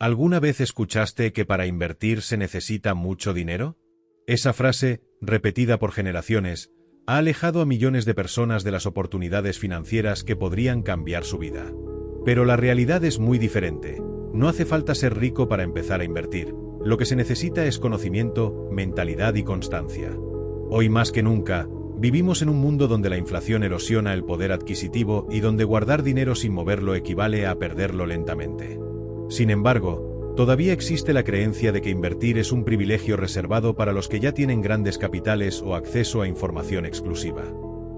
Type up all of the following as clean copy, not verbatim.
¿Alguna vez escuchaste que para invertir se necesita mucho dinero? Esa frase, repetida por generaciones, ha alejado a millones de personas de las oportunidades financieras que podrían cambiar su vida. Pero la realidad es muy diferente. No hace falta ser rico para empezar a invertir. Lo que se necesita es conocimiento, mentalidad y constancia. Hoy más que nunca, vivimos en un mundo donde la inflación erosiona el poder adquisitivo y donde guardar dinero sin moverlo equivale a perderlo lentamente. Sin embargo, todavía existe la creencia de que invertir es un privilegio reservado para los que ya tienen grandes capitales o acceso a información exclusiva.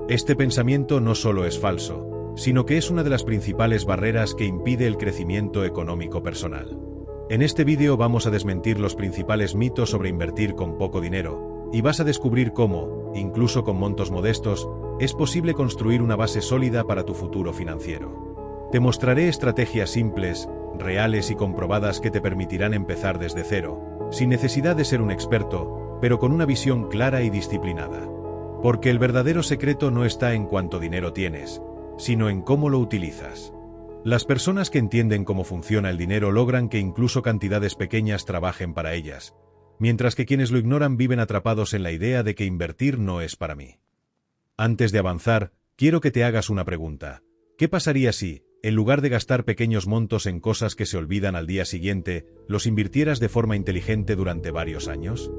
Este pensamiento no solo es falso, sino que es una de las principales barreras que impide el crecimiento económico personal. En este vídeo vamos a desmentir los principales mitos sobre invertir con poco dinero, y vas a descubrir cómo, incluso con montos modestos, es posible construir una base sólida para tu futuro financiero. Te mostraré estrategias simples, reales y comprobadas que te permitirán empezar desde cero, sin necesidad de ser un experto, pero con una visión clara y disciplinada. Porque el verdadero secreto no está en cuánto dinero tienes, sino en cómo lo utilizas. Las personas que entienden cómo funciona el dinero logran que incluso cantidades pequeñas trabajen para ellas, mientras que quienes lo ignoran viven atrapados en la idea de que invertir no es para mí. Antes de avanzar, quiero que te hagas una pregunta. ¿Qué pasaría si, en lugar de gastar pequeños montos en cosas que se olvidan al día siguiente, los invirtieras de forma inteligente durante varios años?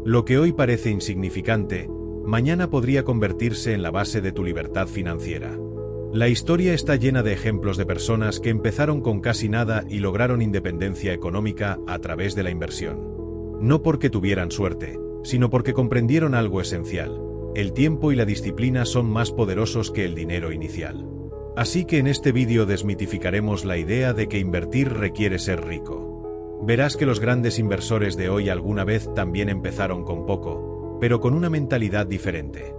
Lo que hoy parece insignificante, mañana podría convertirse en la base de tu libertad financiera. La historia está llena de ejemplos de personas que empezaron con casi nada y lograron independencia económica a través de la inversión. No porque tuvieran suerte, sino porque comprendieron algo esencial. El tiempo y la disciplina son más poderosos que el dinero inicial. Así que en este vídeo desmitificaremos la idea de que invertir requiere ser rico. Verás que los grandes inversores de hoy alguna vez también empezaron con poco, pero con una mentalidad diferente.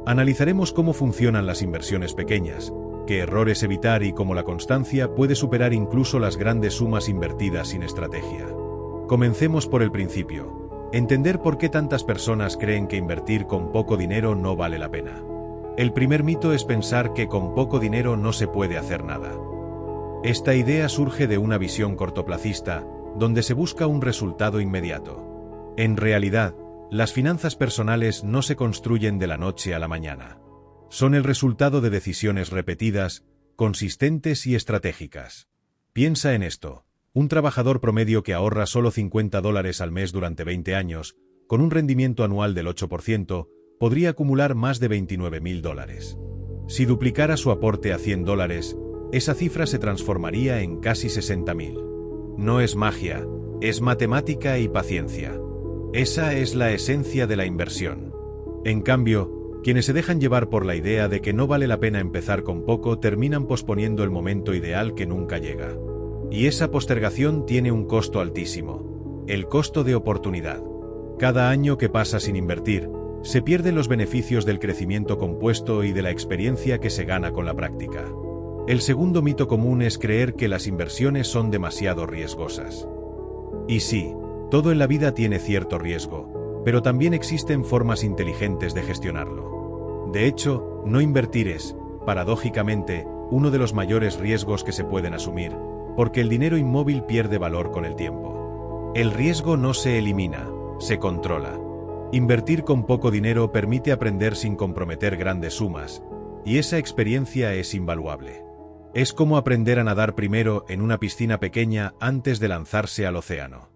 Analizaremos cómo funcionan las inversiones pequeñas, qué errores evitar y cómo la constancia puede superar incluso las grandes sumas invertidas sin estrategia. Comencemos por el principio. Entender por qué tantas personas creen que invertir con poco dinero no vale la pena. El primer mito es pensar que con poco dinero no se puede hacer nada. Esta idea surge de una visión cortoplacista, donde se busca un resultado inmediato. En realidad, las finanzas personales no se construyen de la noche a la mañana. Son el resultado de decisiones repetidas, consistentes y estratégicas. Piensa en esto. Un trabajador promedio que ahorra solo $50 al mes durante 20 años, con un rendimiento anual del 8%, podría acumular más de $29.000. Si duplicara su aporte a $100, esa cifra se transformaría en casi $60.000. No es magia, es matemática y paciencia. Esa es la esencia de la inversión. En cambio, quienes se dejan llevar por la idea de que no vale la pena empezar con poco terminan posponiendo el momento ideal que nunca llega. Y esa postergación tiene un costo altísimo: el costo de oportunidad. Cada año que pasa sin invertir, se pierden los beneficios del crecimiento compuesto y de la experiencia que se gana con la práctica. El segundo mito común es creer que las inversiones son demasiado riesgosas. Y sí, todo en la vida tiene cierto riesgo, pero también existen formas inteligentes de gestionarlo. De hecho, no invertir es, paradójicamente, uno de los mayores riesgos que se pueden asumir, porque el dinero inmóvil pierde valor con el tiempo. El riesgo no se elimina, se controla. Invertir con poco dinero permite aprender sin comprometer grandes sumas, y esa experiencia es invaluable. Es como aprender a nadar primero en una piscina pequeña antes de lanzarse al océano.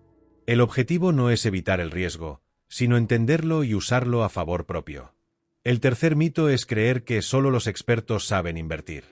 El objetivo no es evitar el riesgo, sino entenderlo y usarlo a favor propio. El tercer mito es creer que solo los expertos saben invertir.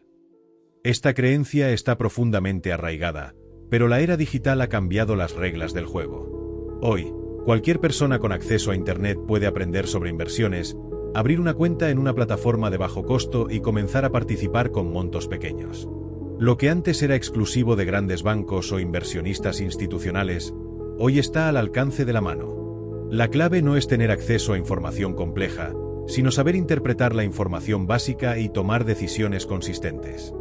Esta creencia está profundamente arraigada, pero la era digital ha cambiado las reglas del juego. Hoy, cualquier persona con acceso a Internet puede aprender sobre inversiones, abrir una cuenta en una plataforma de bajo costo y comenzar a participar con montos pequeños. Lo que antes era exclusivo de grandes bancos o inversionistas institucionales, hoy está al alcance de la mano. La clave no es tener acceso a información compleja, sino saber interpretar la información básica y tomar decisiones consistentes.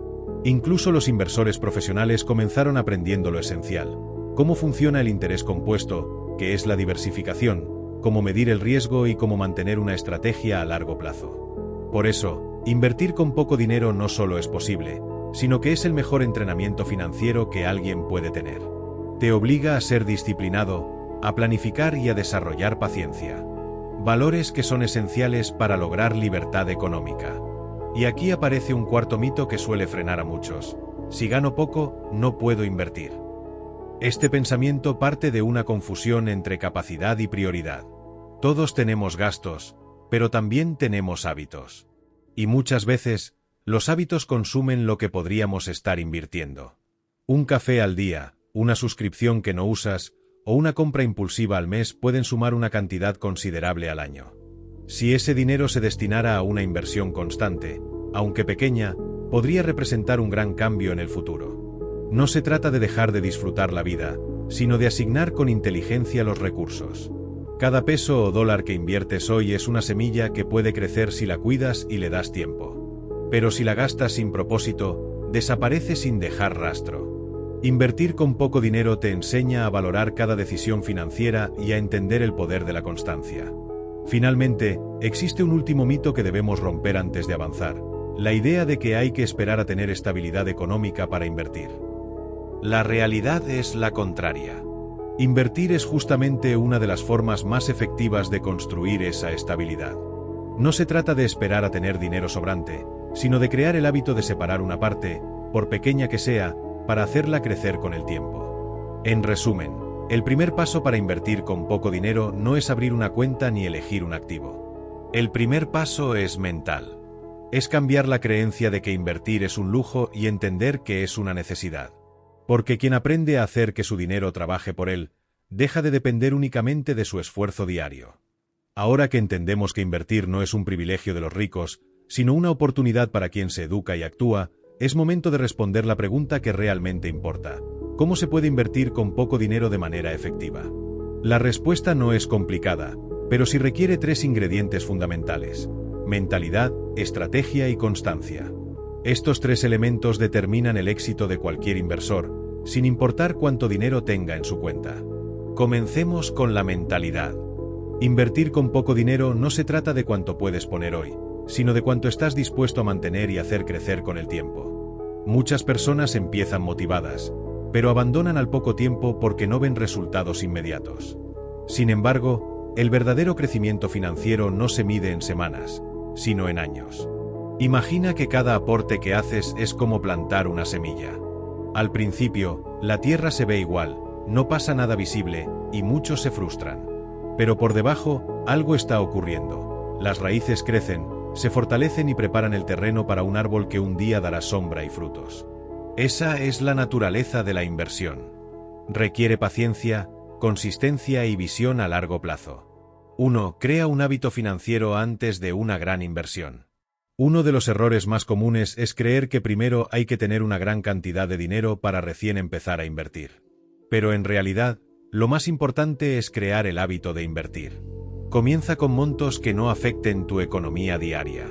Incluso los inversores profesionales comenzaron aprendiendo lo esencial: cómo funciona el interés compuesto, qué es la diversificación, cómo medir el riesgo y cómo mantener una estrategia a largo plazo. Por eso, invertir con poco dinero no solo es posible, sino que es el mejor entrenamiento financiero que alguien puede tener. Te obliga a ser disciplinado, a planificar y a desarrollar paciencia. Valores que son esenciales para lograr libertad económica. Y aquí aparece un cuarto mito que suele frenar a muchos. Si gano poco, no puedo invertir. Este pensamiento parte de una confusión entre capacidad y prioridad. Todos tenemos gastos, pero también tenemos hábitos. Y muchas veces, los hábitos consumen lo que podríamos estar invirtiendo. Un café al día, una suscripción que no usas, o una compra impulsiva al mes pueden sumar una cantidad considerable al año. Si ese dinero se destinara a una inversión constante, aunque pequeña, podría representar un gran cambio en el futuro. No se trata de dejar de disfrutar la vida, sino de asignar con inteligencia los recursos. Cada peso o dólar que inviertes hoy es una semilla que puede crecer si la cuidas y le das tiempo. Pero si la gastas sin propósito, desaparece sin dejar rastro. Invertir con poco dinero te enseña a valorar cada decisión financiera y a entender el poder de la constancia. Finalmente, existe un último mito que debemos romper antes de avanzar: la idea de que hay que esperar a tener estabilidad económica para invertir. La realidad es la contraria. Invertir es justamente una de las formas más efectivas de construir esa estabilidad. No se trata de esperar a tener dinero sobrante, sino de crear el hábito de separar una parte, por pequeña que sea, para hacerla crecer con el tiempo. En resumen, el primer paso para invertir con poco dinero no es abrir una cuenta ni elegir un activo. El primer paso es mental. Es cambiar la creencia de que invertir es un lujo y entender que es una necesidad. Porque quien aprende a hacer que su dinero trabaje por él, deja de depender únicamente de su esfuerzo diario. Ahora que entendemos que invertir no es un privilegio de los ricos, sino una oportunidad para quien se educa y actúa, es momento de responder la pregunta que realmente importa: ¿cómo se puede invertir con poco dinero de manera efectiva? La respuesta no es complicada, pero sí requiere 3 ingredientes fundamentales: mentalidad, estrategia y constancia. Estos 3 elementos determinan el éxito de cualquier inversor, sin importar cuánto dinero tenga en su cuenta. Comencemos con la mentalidad. Invertir con poco dinero no se trata de cuánto puedes poner hoy, sino de cuánto estás dispuesto a mantener y hacer crecer con el tiempo. Muchas personas empiezan motivadas, pero abandonan al poco tiempo porque no ven resultados inmediatos. Sin embargo, el verdadero crecimiento financiero no se mide en semanas, sino en años. Imagina que cada aporte que haces es como plantar una semilla. Al principio, la tierra se ve igual, no pasa nada visible, y muchos se frustran. Pero por debajo, algo está ocurriendo. Las raíces crecen, se fortalecen y preparan el terreno para un árbol que un día dará sombra y frutos. Esa es la naturaleza de la inversión. Requiere paciencia, consistencia y visión a largo plazo. 1. Crea un hábito financiero antes de una gran inversión. Uno de los errores más comunes es creer que primero hay que tener una gran cantidad de dinero para recién empezar a invertir. Pero en realidad, lo más importante es crear el hábito de invertir. Comienza con montos que no afecten tu economía diaria.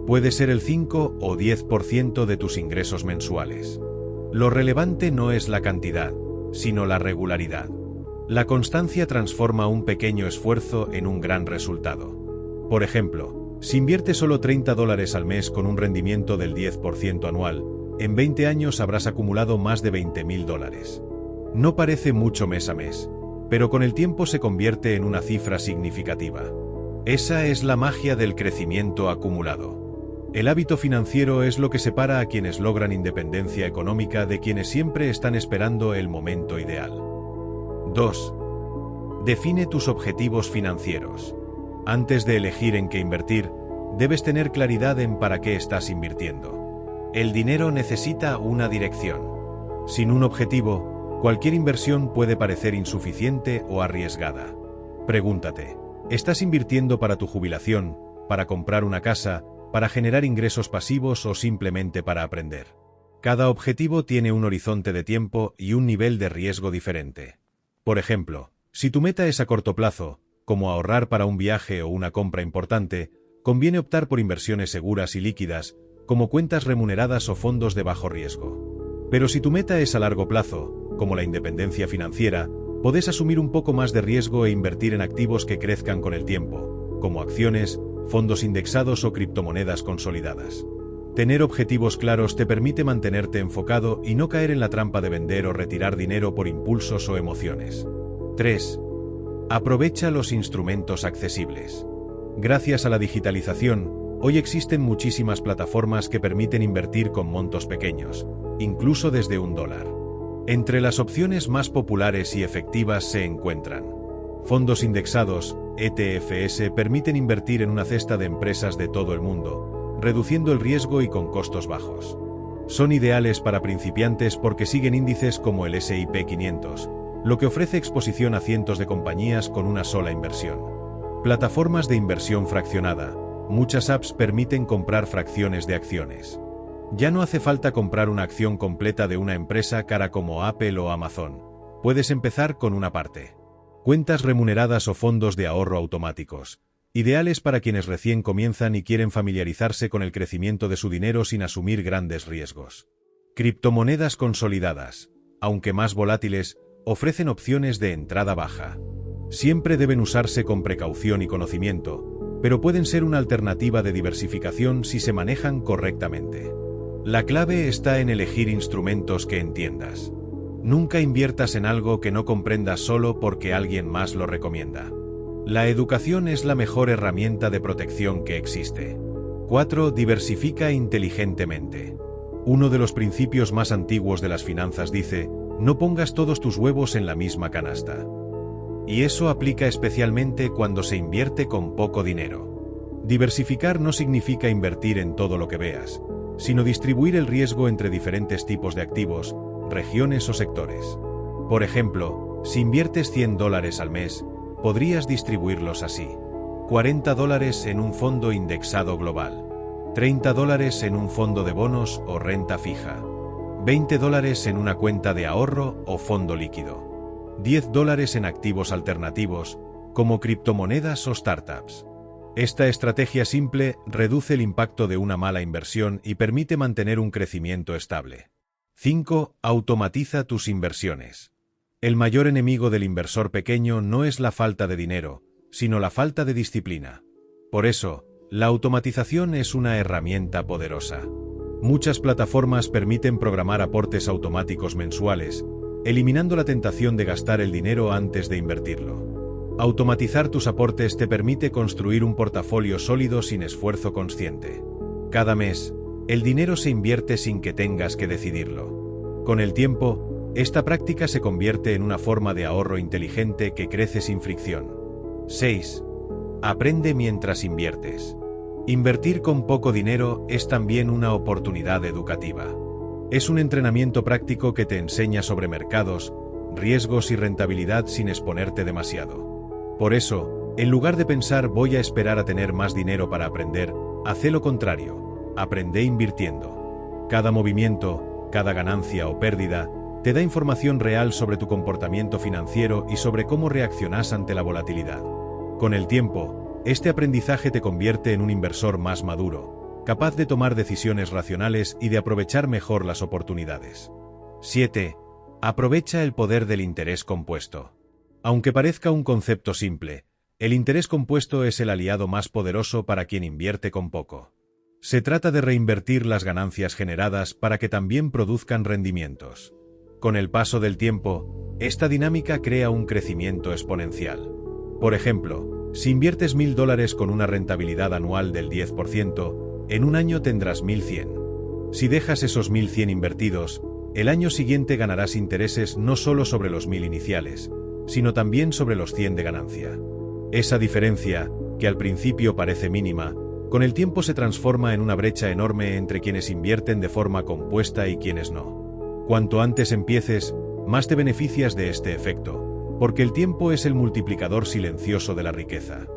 Puede ser el 5 o 10% de tus ingresos mensuales. Lo relevante no es la cantidad, sino la regularidad. La constancia transforma un pequeño esfuerzo en un gran resultado. Por ejemplo, si inviertes solo $30 al mes con un rendimiento del 10% anual, en 20 años habrás acumulado más de $20,000. No parece mucho mes a mes, pero con el tiempo se convierte en una cifra significativa. Esa es la magia del crecimiento acumulado. El hábito financiero es lo que separa a quienes logran independencia económica de quienes siempre están esperando el momento ideal. 2. Define tus objetivos financieros. Antes de elegir en qué invertir, debes tener claridad en para qué estás invirtiendo. El dinero necesita una dirección. Sin un objetivo, cualquier inversión puede parecer insuficiente o arriesgada. Pregúntate, ¿estás invirtiendo para tu jubilación, para comprar una casa, para generar ingresos pasivos o simplemente para aprender? Cada objetivo tiene un horizonte de tiempo y un nivel de riesgo diferente. Por ejemplo, si tu meta es a corto plazo, como ahorrar para un viaje o una compra importante, conviene optar por inversiones seguras y líquidas, como cuentas remuneradas o fondos de bajo riesgo. Pero si tu meta es a largo plazo, como la independencia financiera, podés asumir un poco más de riesgo e invertir en activos que crezcan con el tiempo, como acciones, fondos indexados o criptomonedas consolidadas. Tener objetivos claros te permite mantenerte enfocado y no caer en la trampa de vender o retirar dinero por impulsos o emociones. 3. Aprovecha los instrumentos accesibles. Gracias a la digitalización, hoy existen muchísimas plataformas que permiten invertir con montos pequeños, incluso desde $1. Entre las opciones más populares y efectivas se encuentran fondos indexados, ETFs permiten invertir en una cesta de empresas de todo el mundo, reduciendo el riesgo y con costos bajos. Son ideales para principiantes porque siguen índices como el S&P 500, lo que ofrece exposición a cientos de compañías con una sola inversión. Plataformas de inversión fraccionada. Muchas apps permiten comprar fracciones de acciones. Ya no hace falta comprar una acción completa de una empresa cara como Apple o Amazon. Puedes empezar con una parte. Cuentas remuneradas o fondos de ahorro automáticos. Ideales para quienes recién comienzan y quieren familiarizarse con el crecimiento de su dinero sin asumir grandes riesgos. Criptomonedas consolidadas. Aunque más volátiles, ofrecen opciones de entrada baja. Siempre deben usarse con precaución y conocimiento, pero pueden ser una alternativa de diversificación si se manejan correctamente. La clave está en elegir instrumentos que entiendas. Nunca inviertas en algo que no comprendas solo porque alguien más lo recomienda. La educación es la mejor herramienta de protección que existe. 4. Diversifica inteligentemente. Uno de los principios más antiguos de las finanzas dice: no pongas todos tus huevos en la misma canasta. Y eso aplica especialmente cuando se invierte con poco dinero. Diversificar no significa invertir en todo lo que veas, sino distribuir el riesgo entre diferentes tipos de activos, regiones o sectores. Por ejemplo, si inviertes $100 al mes, podrías distribuirlos así: $40 en un fondo indexado global, $30 en un fondo de bonos o renta fija, $20 en una cuenta de ahorro o fondo líquido, $10 en activos alternativos, como criptomonedas o startups. Esta estrategia simple reduce el impacto de una mala inversión y permite mantener un crecimiento estable. 5. Automatiza tus inversiones. El mayor enemigo del inversor pequeño no es la falta de dinero, sino la falta de disciplina. Por eso, la automatización es una herramienta poderosa. Muchas plataformas permiten programar aportes automáticos mensuales, eliminando la tentación de gastar el dinero antes de invertirlo. Automatizar tus aportes te permite construir un portafolio sólido sin esfuerzo consciente. Cada mes, el dinero se invierte sin que tengas que decidirlo. Con el tiempo, esta práctica se convierte en una forma de ahorro inteligente que crece sin fricción. 6. Aprende mientras inviertes. Invertir con poco dinero es también una oportunidad educativa. Es un entrenamiento práctico que te enseña sobre mercados, riesgos y rentabilidad sin exponerte demasiado. Por eso, en lugar de pensar voy a esperar a tener más dinero para aprender, haz lo contrario: aprende invirtiendo. Cada movimiento, cada ganancia o pérdida, te da información real sobre tu comportamiento financiero y sobre cómo reaccionas ante la volatilidad. Con el tiempo, este aprendizaje te convierte en un inversor más maduro, capaz de tomar decisiones racionales y de aprovechar mejor las oportunidades. 7. Aprovecha el poder del interés compuesto. Aunque parezca un concepto simple, el interés compuesto es el aliado más poderoso para quien invierte con poco. Se trata de reinvertir las ganancias generadas para que también produzcan rendimientos. Con el paso del tiempo, esta dinámica crea un crecimiento exponencial. Por ejemplo, si inviertes $1.000 con una rentabilidad anual del 10%, en un año tendrás 1.100. Si dejas esos 1.100 invertidos, el año siguiente ganarás intereses no solo sobre los 1.000 iniciales, sino también sobre los 100 de ganancia. Esa diferencia, que al principio parece mínima, con el tiempo se transforma en una brecha enorme entre quienes invierten de forma compuesta y quienes no. Cuanto antes empieces, más te beneficias de este efecto, porque el tiempo es el multiplicador silencioso de la riqueza.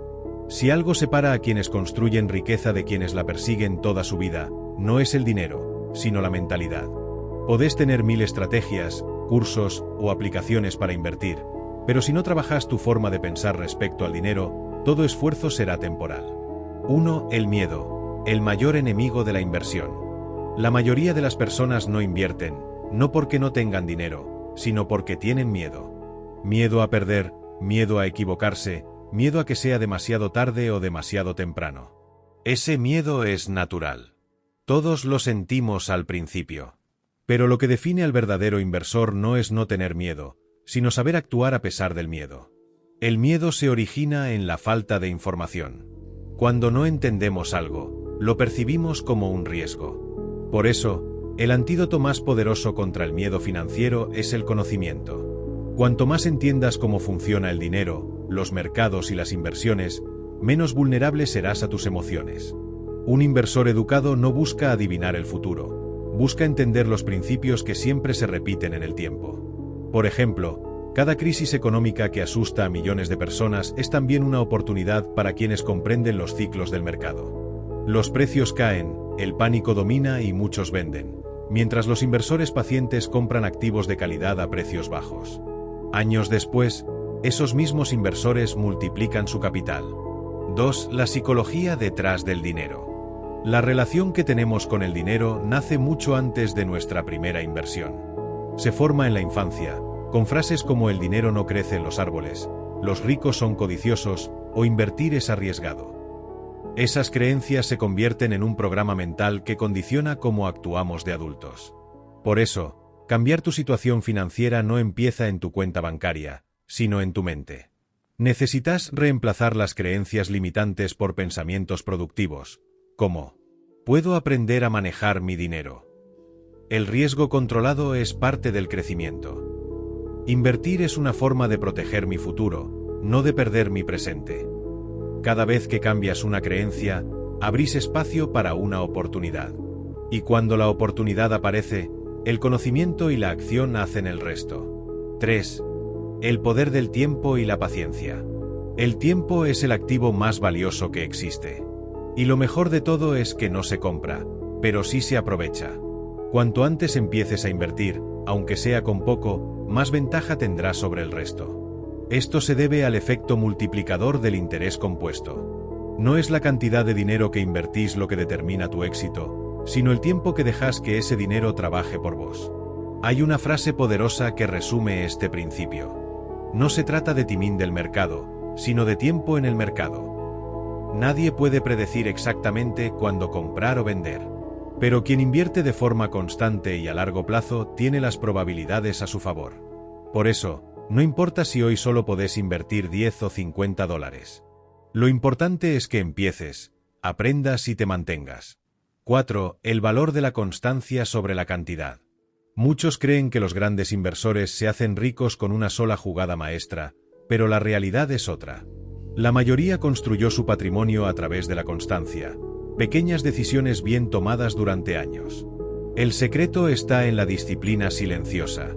Si algo separa a quienes construyen riqueza de quienes la persiguen toda su vida, no es el dinero, sino la mentalidad. Podés tener 1000 estrategias, cursos o aplicaciones para invertir, pero si no trabajas tu forma de pensar respecto al dinero, todo esfuerzo será temporal. 1. El miedo, el mayor enemigo de la inversión. La mayoría de las personas no invierten, no porque no tengan dinero, sino porque tienen miedo. Miedo a perder, miedo a equivocarse, miedo a que sea demasiado tarde o demasiado temprano. Ese miedo es natural. Todos lo sentimos al principio. Pero lo que define al verdadero inversor no es no tener miedo, sino saber actuar a pesar del miedo. El miedo se origina en la falta de información. Cuando no entendemos algo, lo percibimos como un riesgo. Por eso, el antídoto más poderoso contra el miedo financiero es el conocimiento. Cuanto más entiendas cómo funciona el dinero, los mercados y las inversiones, menos vulnerable serás a tus emociones. Un inversor educado no busca adivinar el futuro, busca entender los principios que siempre se repiten en el tiempo. Por ejemplo, cada crisis económica que asusta a millones de personas es también una oportunidad para quienes comprenden los ciclos del mercado. Los precios caen, el pánico domina y muchos venden, mientras los inversores pacientes compran activos de calidad a precios bajos. Años después, esos mismos inversores multiplican su capital. 2. La psicología detrás del dinero. La relación que tenemos con el dinero nace mucho antes de nuestra primera inversión. Se forma en la infancia, con frases como el dinero no crece en los árboles, los ricos son codiciosos o invertir es arriesgado. Esas creencias se convierten en un programa mental que condiciona cómo actuamos de adultos. Por eso, cambiar tu situación financiera no empieza en tu cuenta bancaria, sino en tu mente. Necesitas reemplazar las creencias limitantes por pensamientos productivos, como: puedo aprender a manejar mi dinero. El riesgo controlado es parte del crecimiento. Invertir es una forma de proteger mi futuro, no de perder mi presente. Cada vez que cambias una creencia, abrís espacio para una oportunidad. Y cuando la oportunidad aparece, el conocimiento y la acción hacen el resto. 3. El poder del tiempo y la paciencia. El tiempo es el activo más valioso que existe. Y lo mejor de todo es que no se compra, pero sí se aprovecha. Cuanto antes empieces a invertir, aunque sea con poco, más ventaja tendrás sobre el resto. Esto se debe al efecto multiplicador del interés compuesto. No es la cantidad de dinero que invertís lo que determina tu éxito, sino el tiempo que dejas que ese dinero trabaje por vos. Hay una frase poderosa que resume este principio. No se trata de timín del mercado, sino de tiempo en el mercado. Nadie puede predecir exactamente cuándo comprar o vender. Pero quien invierte de forma constante y a largo plazo tiene las probabilidades a su favor. Por eso, no importa si hoy solo podés invertir 10 o 50 dólares. Lo importante es que empieces, aprendas y te mantengas. 4. El valor de la constancia sobre la cantidad. Muchos creen que los grandes inversores se hacen ricos con una sola jugada maestra, pero la realidad es otra. La mayoría construyó su patrimonio a través de la constancia, pequeñas decisiones bien tomadas durante años. El secreto está en la disciplina silenciosa,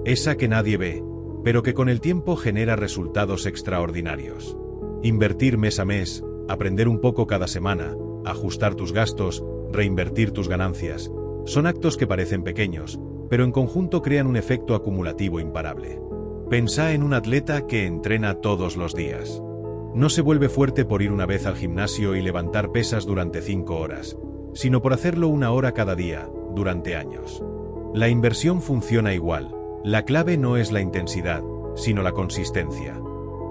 esa que nadie ve, pero que con el tiempo genera resultados extraordinarios. Invertir mes a mes, aprender un poco cada semana, ajustar tus gastos, reinvertir tus ganancias, son actos que parecen pequeños, pero en conjunto crean un efecto acumulativo imparable. Pensá en un atleta que entrena todos los días. No se vuelve fuerte por ir una vez al gimnasio y levantar pesas durante 5 horas, sino por hacerlo 1 hora cada día, durante años. La inversión funciona igual. La clave no es la intensidad, sino la consistencia.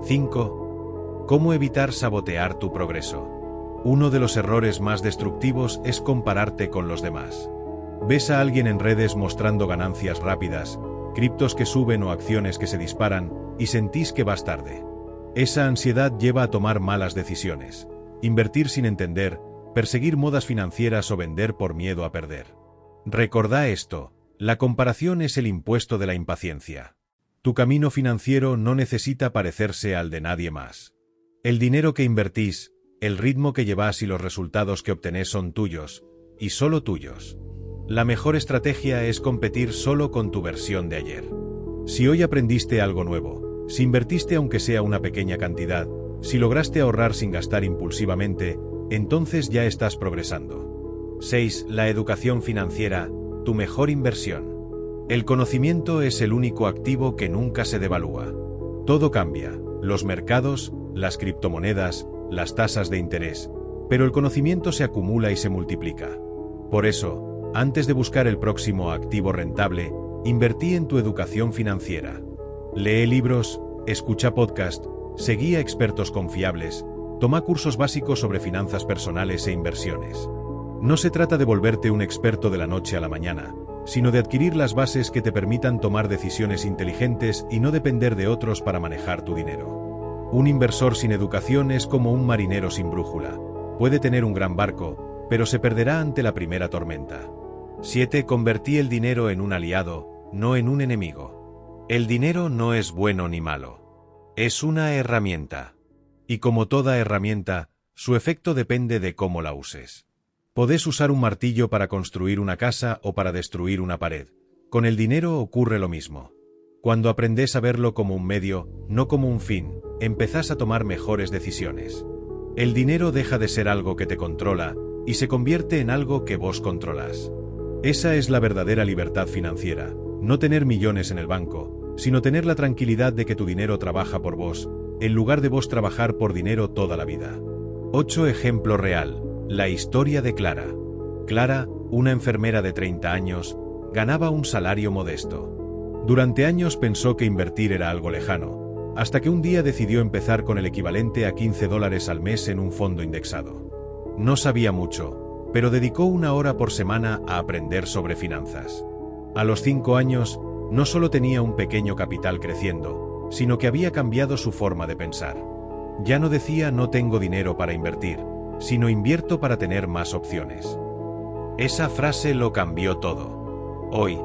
5. ¿Cómo evitar sabotear tu progreso? Uno de los errores más destructivos es compararte con los demás. Ves a alguien en redes mostrando ganancias rápidas, criptos que suben o acciones que se disparan, y sentís que vas tarde. Esa ansiedad lleva a tomar malas decisiones, invertir sin entender, perseguir modas financieras o vender por miedo a perder. Recordá esto, la comparación es el impuesto de la impaciencia. Tu camino financiero no necesita parecerse al de nadie más. El dinero que invertís, el ritmo que llevas y los resultados que obtenés son tuyos, y solo tuyos. La mejor estrategia es competir solo con tu versión de ayer. Si hoy aprendiste algo nuevo, si invertiste aunque sea una pequeña cantidad, si lograste ahorrar sin gastar impulsivamente, entonces ya estás progresando. 6. La educación financiera, tu mejor inversión. El conocimiento es el único activo que nunca se devalúa. Todo cambia, los mercados, las criptomonedas, las tasas de interés, pero el conocimiento se acumula y se multiplica. Por eso, antes de buscar el próximo activo rentable, invertí en tu educación financiera. Lee libros, escucha podcast, seguí a expertos confiables, toma cursos básicos sobre finanzas personales e inversiones. No se trata de volverte un experto de la noche a la mañana, sino de adquirir las bases que te permitan tomar decisiones inteligentes y no depender de otros para manejar tu dinero. Un inversor sin educación es como un marinero sin brújula. Puede tener un gran barco, pero se perderá ante la primera tormenta. 7. Convertí el dinero en un aliado, no en un enemigo. El dinero no es bueno ni malo. Es una herramienta. Y como toda herramienta, su efecto depende de cómo la uses. Podés usar un martillo para construir una casa o para destruir una pared. Con el dinero ocurre lo mismo. Cuando aprendes a verlo como un medio, no como un fin, empezás a tomar mejores decisiones. El dinero deja de ser algo que te controla y se convierte en algo que vos controlas. Esa es la verdadera libertad financiera, no tener millones en el banco, sino tener la tranquilidad de que tu dinero trabaja por vos, en lugar de vos trabajar por dinero toda la vida. 8. Ejemplo real. La historia de Clara. Clara, una enfermera de 30 años, ganaba un salario modesto. Durante años pensó que invertir era algo lejano, hasta que un día decidió empezar con el equivalente a $15 al mes en un fondo indexado. No sabía mucho, pero dedicó 1 hora por semana a aprender sobre finanzas. A los 5 años, no solo tenía un pequeño capital creciendo, sino que había cambiado su forma de pensar. Ya no decía no tengo dinero para invertir, sino invierto para tener más opciones. Esa frase lo cambió todo. Hoy,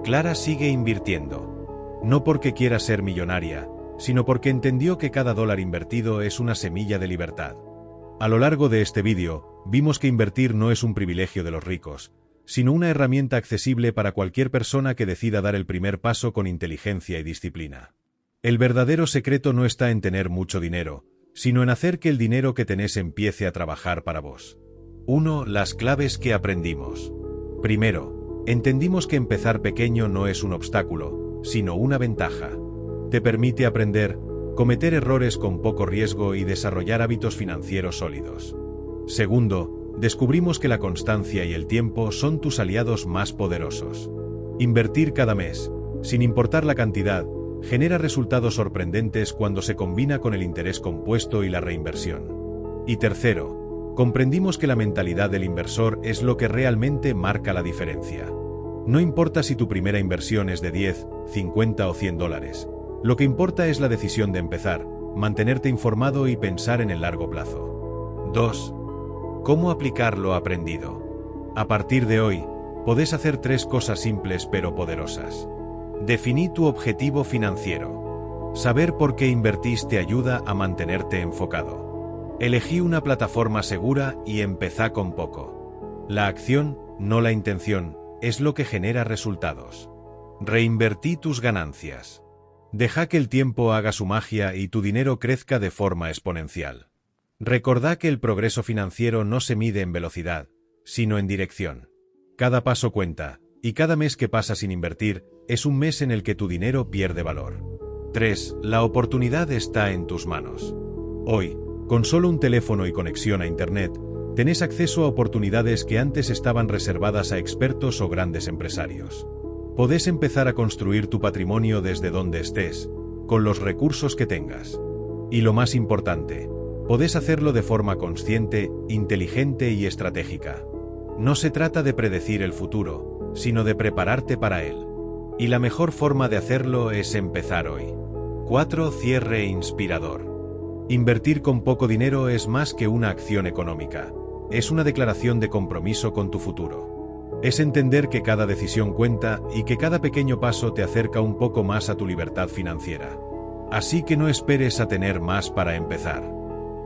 Clara sigue invirtiendo. No porque quiera ser millonaria, sino porque entendió que cada dólar invertido es una semilla de libertad. A lo largo de este vídeo, vimos que invertir no es un privilegio de los ricos, sino una herramienta accesible para cualquier persona que decida dar el primer paso con inteligencia y disciplina. El verdadero secreto no está en tener mucho dinero, sino en hacer que el dinero que tenés empiece a trabajar para vos. 1. Las claves que aprendimos. Primero, entendimos que empezar pequeño no es un obstáculo, sino una ventaja. Te permite aprender, cometer errores con poco riesgo y desarrollar hábitos financieros sólidos. Segundo, descubrimos que la constancia y el tiempo son tus aliados más poderosos. Invertir cada mes, sin importar la cantidad, genera resultados sorprendentes cuando se combina con el interés compuesto y la reinversión. Y tercero, comprendimos que la mentalidad del inversor es lo que realmente marca la diferencia. No importa si tu primera inversión es de 10, 50 o $100. Lo que importa es la decisión de empezar, mantenerte informado y pensar en el largo plazo. 2. ¿Cómo aplicar lo aprendido? A partir de hoy, podés hacer 3 cosas simples pero poderosas. Definí tu objetivo financiero. Saber por qué invertís te ayuda a mantenerte enfocado. Elegí una plataforma segura y empezá con poco. La acción, no la intención, es lo que genera resultados. Reinvertí tus ganancias. Deja que el tiempo haga su magia y tu dinero crezca de forma exponencial. Recordá que el progreso financiero no se mide en velocidad, sino en dirección. Cada paso cuenta, y cada mes que pasa sin invertir es un mes en el que tu dinero pierde valor. 3. La oportunidad está en tus manos. Hoy, con solo un teléfono y conexión a Internet, tenés acceso a oportunidades que antes estaban reservadas a expertos o grandes empresarios. Podés empezar a construir tu patrimonio desde donde estés, con los recursos que tengas. Y lo más importante, podés hacerlo de forma consciente, inteligente y estratégica. No se trata de predecir el futuro, sino de prepararte para él. Y la mejor forma de hacerlo es empezar hoy. 4. Cierre inspirador. Invertir con poco dinero es más que una acción económica. Es una declaración de compromiso con tu futuro. Es entender que cada decisión cuenta y que cada pequeño paso te acerca un poco más a tu libertad financiera. Así que no esperes a tener más para empezar.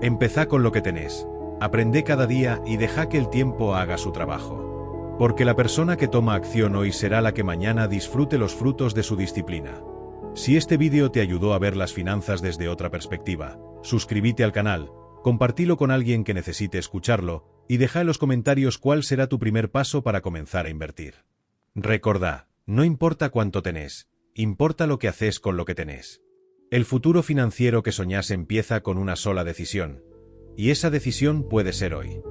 Empezá con lo que tenés. Aprende cada día y deja que el tiempo haga su trabajo. Porque la persona que toma acción hoy será la que mañana disfrute los frutos de su disciplina. Si este vídeo te ayudó a ver las finanzas desde otra perspectiva, suscríbete al canal, compartilo con alguien que necesite escucharlo y deja en los comentarios cuál será tu primer paso para comenzar a invertir. Recordá, no importa cuánto tenés, importa lo que haces con lo que tenés. El futuro financiero que soñás empieza con una sola decisión, y esa decisión puede ser hoy.